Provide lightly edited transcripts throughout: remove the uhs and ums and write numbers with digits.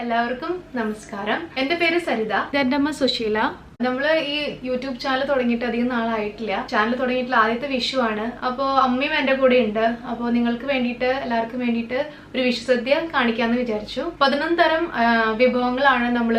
എല്ലാവർക്കും നമസ്കാരം. എൻ്റെ പേര് സരിത. എൻ്റെ അമ്മ സുശീല. നമ്മള് ഈ യൂട്യൂബ് ചാനൽ തുടങ്ങിയിട്ട് അധികം നാളായിട്ടില്ല. ചാനൽ തുടങ്ങിയിട്ടുള്ള ആദ്യത്തെ വിഷു ആണ്. അപ്പോൾ അമ്മയും എൻ്റെ കൂടെ ഉണ്ട്. അപ്പോൾ നിങ്ങൾക്ക് വേണ്ടിയിട്ട് എല്ലാവർക്കും വേണ്ടിയിട്ട് ഒരു വിഷു സദ്യ കാണിക്കാമെന്ന് വിചാരിച്ചു. 11 തരം വിഭവങ്ങളാണ് നമ്മൾ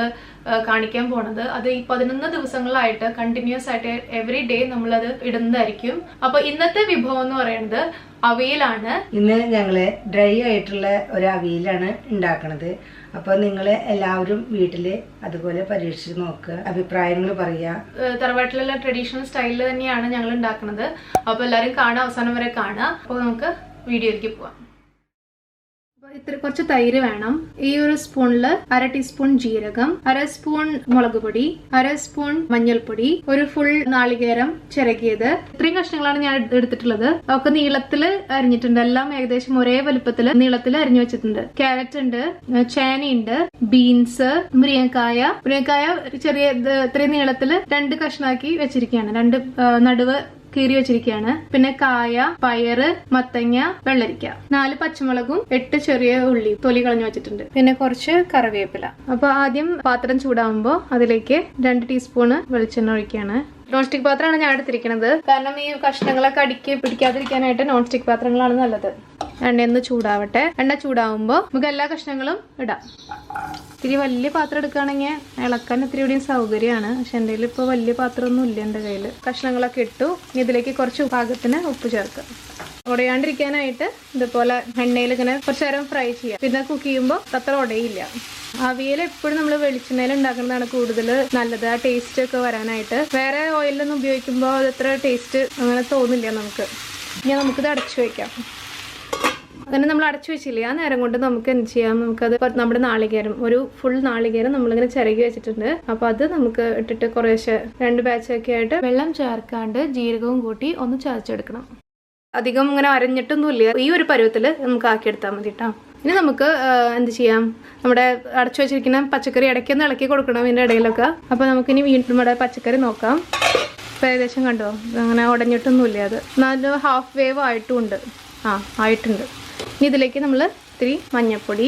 കാണിക്കാൻ പോണത്. അത് ഈ 11 ദിവസങ്ങളായിട്ട് കണ്ടിന്യൂസ് ആയിട്ട് എവറി ഡേ നമ്മളത് ഇടുന്നതായിരിക്കും. അപ്പൊ ഇന്നത്തെ വിഭവം എന്ന് പറയുന്നത് അവിയലാണ്. ഇന്ന് ഞങ്ങള് ഡ്രൈ ആയിട്ടുള്ള ഒരു അവിയലാണ് ഉണ്ടാക്കണത്. അപ്പൊ നിങ്ങള് എല്ലാവരും വീട്ടില് അതുപോലെ പരീക്ഷിച്ച് നോക്കുക, അഭിപ്രായങ്ങൾ പറയാ. തറവാട്ടിലുള്ള ട്രഡീഷണൽ സ്റ്റൈലിൽ തന്നെയാണ് ഞങ്ങൾ ഉണ്ടാക്കുന്നത്. അപ്പൊ എല്ലാവരും കാണാം, അവസാനം വരെ കാണാം. അപ്പൊ നമുക്ക് വീഡിയോയിലേക്ക് പോവാം. ഇത്ര കുറച്ച് തൈര് വേണം. ഈ ഒരു സ്പൂണില് 1/2 ടീസ്പൂൺ ജീരകം, 1/2 സ്പൂൺ മുളക് പൊടി, 1/2 സ്പൂൺ മഞ്ഞൾപ്പൊടി, ഒരു ഫുൾ നാളികേരം ചിരകിയത്. ഇത്രയും കഷ്ണങ്ങളാണ് ഞാൻ എടുത്തിട്ടുള്ളത്. ഒക്കെ നീളത്തില് അരിഞ്ഞിട്ടുണ്ട്. എല്ലാം ഏകദേശം ഒരേ വലുപ്പത്തില് നീളത്തിൽ അരിഞ്ഞു വെച്ചിട്ടുണ്ട്. ക്യാരറ്റ് ഉണ്ട്, ചേനയുണ്ട്, ബീൻസ്, മുരിങ്ങക്കായ ചെറിയ ഇത്രയും നീളത്തില് 2 കഷ്ണാക്കി വെച്ചിരിക്കുകയാണ്. 2 നടുവ് കീറി വെച്ചിരിക്കുകയാണ്. പിന്നെ കായ, പയറ്, മത്തങ്ങ, വെള്ളരിക്ക, 4 പച്ചമുളകും 8 ചെറിയ ഉള്ളി തൊലി കളഞ്ഞു വെച്ചിട്ടുണ്ട്. പിന്നെ കുറച്ച് കറിവേപ്പില. അപ്പൊ ആദ്യം പാത്രം ചൂടാവുമ്പോ അതിലേക്ക് 2 ടീസ്പൂണ് വെളിച്ചെണ്ണ ഒഴിക്കുകയാണ്. നോൺ സ്റ്റിക് പാത്രമാണ് ഞാൻ എടുത്തിരിക്കുന്നത്. കാരണം ഈ കഷ്ണങ്ങളൊക്കെ അടുക്കി പിടിക്കാതിരിക്കാനായിട്ട് നോൺ സ്റ്റിക് പാത്രങ്ങളാണ് നല്ലത്. എണ്ണയൊന്ന് ചൂടാവട്ടെ. എണ്ണ ചൂടാവുമ്പോ നമുക്ക് എല്ലാ കഷ്ണങ്ങളും ഇടാം. ഇത്തിരി വലിയ പാത്രം എടുക്കുകയാണെങ്കിൽ ഇളക്കാൻ ഇത്തിരി കൂടിയും സൗകര്യമാണ്. പക്ഷെ എൻ്റെ കയ്യിൽ ഇപ്പോൾ വലിയ പാത്രമൊന്നും ഇല്ല. എൻ്റെ കയ്യിൽ കഷ്ണങ്ങളൊക്കെ ഇട്ടു. ഇതിലേക്ക് കുറച്ച് പാകത്തിന് ഉപ്പ് ചേർക്കുക. ഉടയാണ്ടിരിക്കാനായിട്ട് ഇതുപോലെ എണ്ണയിൽ ഇങ്ങനെ കുറച്ച് നേരം ഫ്രൈ ചെയ്യാം. പിന്നെ കുക്ക് ചെയ്യുമ്പോൾ അത്ര ഉടയില്ല. അവിയൽ എപ്പോഴും നമ്മൾ വെളിച്ചെണ്ണയിൽ ഉണ്ടാക്കുന്നതാണ് കൂടുതൽ നല്ലത്, ആ ടേസ്റ്റ് ഒക്കെ വരാനായിട്ട്. വേറെ ഓയിലൊന്നും ഉപയോഗിക്കുമ്പോൾ അതത്ര ടേസ്റ്റ് അങ്ങനെ തോന്നില്ല നമുക്ക്. ഇനി നമുക്കിത് അടച്ചു വയ്ക്കാം. അങ്ങനെ നമ്മൾ അടച്ചു വെച്ചില്ല. ആ നേരം കൊണ്ട് നമുക്ക് എന്ത് ചെയ്യാം, നമുക്കത് നമ്മുടെ നാളികേരം, ഒരു ഫുൾ നാളികേരം നമ്മളിങ്ങനെ ചിരകി വെച്ചിട്ടുണ്ട്. അപ്പൊ അത് നമുക്ക് ഇട്ടിട്ട് കുറേശ്ശെ 2 ബാച്ചൊക്കെ ആയിട്ട് വെള്ളം ചേർക്കാണ്ട് ജീരകവും കൂട്ടി ഒന്ന് ചതച്ചെടുക്കണം. അധികം ഇങ്ങനെ അരഞ്ഞിട്ടൊന്നുമില്ല. ഈ ഒരു പരുവത്തില് നമുക്ക് ആക്കിയെടുത്താൽ മതി കേട്ടോ. ഇനി നമുക്ക് എന്ത് ചെയ്യാം, നമ്മുടെ അടച്ചു വെച്ചിരിക്കുന്ന പച്ചക്കറി ഇടയ്ക്കൊന്ന് ഇളക്കി കൊടുക്കണം ഇതിൻ്റെ ഇടയിലൊക്കെ. അപ്പൊ നമുക്കിനി വീണ്ടും നമ്മുടെ പച്ചക്കറി നോക്കാം. ഇപ്പം ഏകദേശം കണ്ടോ, അങ്ങനെ ഉടഞ്ഞിട്ടൊന്നുമില്ല. അത് നല്ല ഹാഫ് വേവ് ആയിട്ടുമുണ്ട്. ആയിട്ടുണ്ട്. ഇനി ഇതിലേക്ക് നമ്മൾ ഇത്തിരി മഞ്ഞൾപ്പൊടി,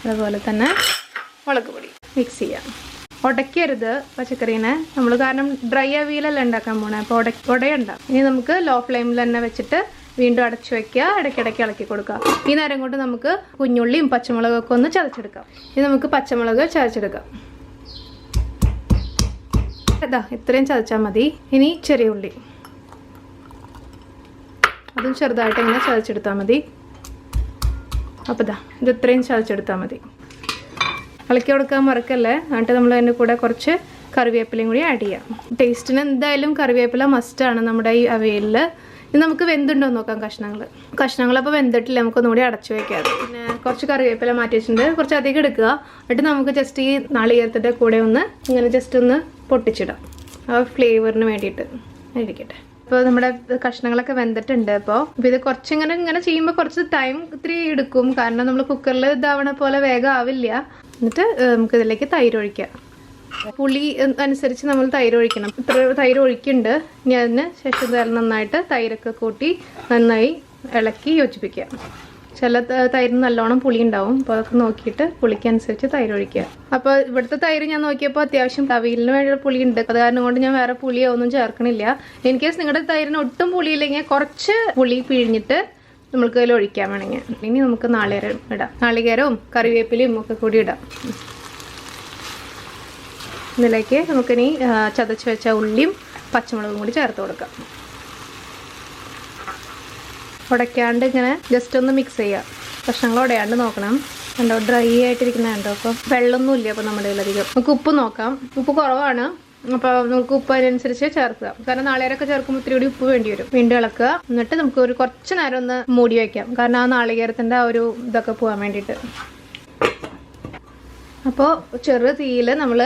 അതുപോലെ തന്നെ മുളക് പൊടി മിക്സ് ചെയ്യാം. ഉടയ്ക്കരുത് പച്ചക്കറീനെ നമ്മൾ, കാരണം ഡ്രൈ അവിയലല്ല ഉണ്ടാക്കാൻ പോണേ. അപ്പോൾ ഉടയണ്ട. ഇനി നമുക്ക് ലോ ഫ്ലെയിമിൽ തന്നെ വെച്ചിട്ട് വീണ്ടും അടച്ചു വെക്കുക. ഇടയ്ക്കിടയ്ക്ക് ഇളക്കി കൊടുക്കുക. ഈ നേരം കൊണ്ട് നമുക്ക് കുഞ്ഞുള്ളിയും പച്ചമുളകൊക്കെ ഒന്ന് ചതച്ചെടുക്കാം. ഇനി നമുക്ക് പച്ചമുളക് ചതച്ചെടുക്കാം. ഇത്രയും ചതച്ചാൽ മതി. ഇനി ചെറിയ ഉള്ളി, അതും ചെറുതായിട്ട് ഇങ്ങനെ ചതച്ചെടുത്താൽ മതി. അപ്പോൾ ഇത് ഇത്രയും ചതച്ചെടുത്താൽ മതി. ഇളക്കി കൊടുക്കാൻ മറക്കല്ലേ. എന്നിട്ട് നമ്മൾ അതിൻ്റെ കൂടെ കുറച്ച് കറിവേപ്പിലയും കൂടി ആഡ് ചെയ്യാം. ടേസ്റ്റിന് എന്തായാലും കറിവേപ്പില മസ്റ്റാണ് നമ്മുടെ ഈ അവിയലിൽ. ഇനി നമുക്ക് വെന്തുണ്ടോ നോക്കാം കഷ്ണങ്ങളപ്പോൾ വെന്തിട്ടില്ല. നമുക്കൊന്നുകൂടി അടച്ചു വയ്ക്കാം. പിന്നെ കുറച്ച് കറിവേപ്പില മാറ്റി വെച്ചിട്ടുണ്ട്. കുറച്ച് അധികം എടുക്കുക. എന്നിട്ട് നമുക്ക് ജസ്റ്റ് ഈ നാളികേരത്തിൻ്റെ കൂടെ ഒന്ന് ഇങ്ങനെ ജസ്റ്റ് ഒന്ന് പൊട്ടിച്ചിടാം. ആ ഫ്ലേവറിന് വേണ്ടിയിട്ട് ഇരിക്കട്ടെ. ഇപ്പോൾ നമ്മുടെ കഷ്ണങ്ങളൊക്കെ വെന്തിട്ടുണ്ട്. അപ്പോൾ ഇത് കുറച്ചിങ്ങനെ ചെയ്യുമ്പോൾ കുറച്ച് ടൈം ഇത്തിരി എടുക്കും. കാരണം നമ്മൾ കുക്കറിൽ ഇതാവണ പോലെ വേഗം ആവില്ല. എന്നിട്ട് നമുക്ക് ഇതിലേക്ക് തൈര് ഒഴിക്കാം. പുളി അനുസരിച്ച് നമ്മൾ തൈര് ഒഴിക്കണം. ഇത്ര തൈര് ഒഴിക്കുന്നുണ്ട്. ഇനി അതിന് ശേഷം നന്നായിട്ട് തൈരൊക്കെ കൂട്ടി നന്നായി ഇളക്കി യോജിപ്പിക്കുക. ചില തൈരിന് നല്ലോണം പുളി ഉണ്ടാവും. അപ്പോൾ അതൊക്കെ നോക്കിയിട്ട് പുളിക്കനുസരിച്ച് തൈര് ഒഴിക്കുക. അപ്പോൾ ഇവിടുത്തെ തൈര് ഞാൻ നോക്കിയപ്പോൾ അത്യാവശ്യം അവിയലിന് വേണ്ടിയുള്ള പുളി ഉണ്ട്. അത് കാരണം കൊണ്ട് ഞാൻ വേറെ പുളിയോ ഒന്നും ചേർക്കണില്ല. ഇൻ കേസ് നിങ്ങളുടെ തൈരിന് ഒട്ടും പുളിയില്ലെങ്കിൽ കുറച്ച് പുളി പിഴിഞ്ഞിട്ട് നമുക്ക് അതിൽ ഒഴിക്കാൻ വേണമെങ്കിൽ. ഇനി നമുക്ക് നാളികേരം ഇടാം. നാളികേരവും കറിവേപ്പിലയും ഒക്കെ കൂടി ഇടാം. ഇതിലേക്ക് നമുക്കിനി ചതച്ച് വെച്ച ഉള്ളിയും പച്ചമുളകും കൂടി ചേർത്ത് കൊടുക്കാം. ഉടയ്ക്കാണ്ട് ഇങ്ങനെ ജസ്റ്റ് ഒന്ന് മിക്സ് ചെയ്യുക. കഷ്ണങ്ങൾ ഉടയാണ്ട് നോക്കണം. കണ്ടോ, ഡ്രൈ ആയിട്ടിരിക്കുന്ന കണ്ടോ. അപ്പോൾ വെള്ളമൊന്നുമില്ല. അപ്പോൾ നമ്മുടെ അധികം നമുക്ക് ഉപ്പ് നോക്കാം. ഉപ്പ് കുറവാണ്. അപ്പോൾ നമുക്ക് ഉപ്പ് അതിനനുസരിച്ച് ചേർക്കുക. കാരണം നാളികേരമൊക്കെ ചേർക്കുമ്പോൾ ഇത്തിരി കൂടി ഉപ്പ് വേണ്ടി വരും. വീണ്ടും ഇളക്കുക. എന്നിട്ട് നമുക്ക് ഒരു കുറച്ച് നേരം ഒന്ന് മൂടി വയ്ക്കാം. കാരണം ആ നാളികേരത്തിൻ്റെ ആ ഒരു ഇതൊക്കെ പോകാൻ വേണ്ടിയിട്ട്. അപ്പോൾ ചെറു തീയിൽ നമ്മൾ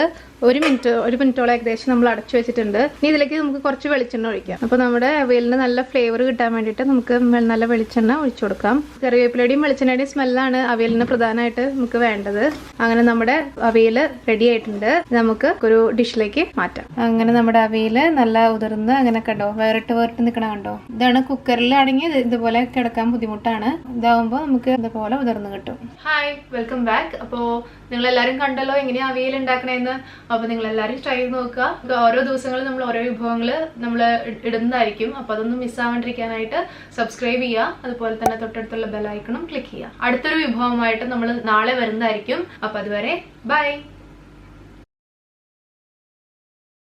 ഒരു മിനിറ്റോളം ഏകദേശം നമ്മൾ അടച്ചു വെച്ചിട്ടുണ്ട്. ഇനി ഇതിലേക്ക് നമുക്ക് കുറച്ച് വെളിച്ചെണ്ണ ഒഴിക്കാം. അപ്പോൾ നമ്മുടെ അവയലിന് നല്ല ഫ്ലേവർ കിട്ടാൻ വേണ്ടിയിട്ട് നമുക്ക് നല്ല വെളിച്ചെണ്ണ ഒഴിച്ചു കൊടുക്കാം. കറിവേപ്പിലയുടെയും വെളിച്ചെണ്ണയുടെയും സ്മെല്ലാണ് അവയലിന് പ്രധാനമായിട്ട് നമുക്ക് വേണ്ടത്. അങ്ങനെ നമ്മുടെ അവയൽ റെഡി ആയിട്ടുണ്ട്. നമുക്ക് ഒരു ഡിഷിലേക്ക് മാറ്റാം. അങ്ങനെ നമ്മുടെ അവയൽ നല്ല ഉതിർന്ന് അങ്ങനെ കണ്ടോ വേറിട്ട് നിൽക്കണ കണ്ടോ. ഇതാണ് കുക്കറിലാണെങ്കിൽ ഇതുപോലെ കിടക്കാൻ ബുദ്ധിമുട്ടാണ്. ഇതാവുമ്പോൾ നമുക്ക് ഇതുപോലെ ഉതിർന്ന് കിട്ടും. Hi, welcome back. അപ്പോൾ നിങ്ങളെല്ലാവരും കണ്ടല്ലോ എങ്ങനെയാണ് അവിയൽ ഉണ്ടാക്കണേന്ന്. അപ്പോൾ നിങ്ങളെല്ലാവരും ട്രൈ ചെയ്ത് നോക്കുക. ഓരോ ദിവസങ്ങളിൽ നമ്മൾ ഓരോ വിഭവങ്ങൾ നമ്മൾ ഇടുന്നതായിരിക്കും. അപ്പോൾ അതൊന്നും മിസ്സാവാണ്ടിരിക്കാനായിട്ട് സബ്സ്ക്രൈബ് ചെയ്യുക. അതുപോലെ തന്നെ തൊട്ടടുത്തുള്ള ബെൽ ഐക്കണും ക്ലിക്ക് ചെയ്യുക. അടുത്തൊരു വിഭവമായിട്ട് നമ്മൾ നാളെ വരുന്നതായിരിക്കും. അപ്പോൾ അതുവരെ ബൈ.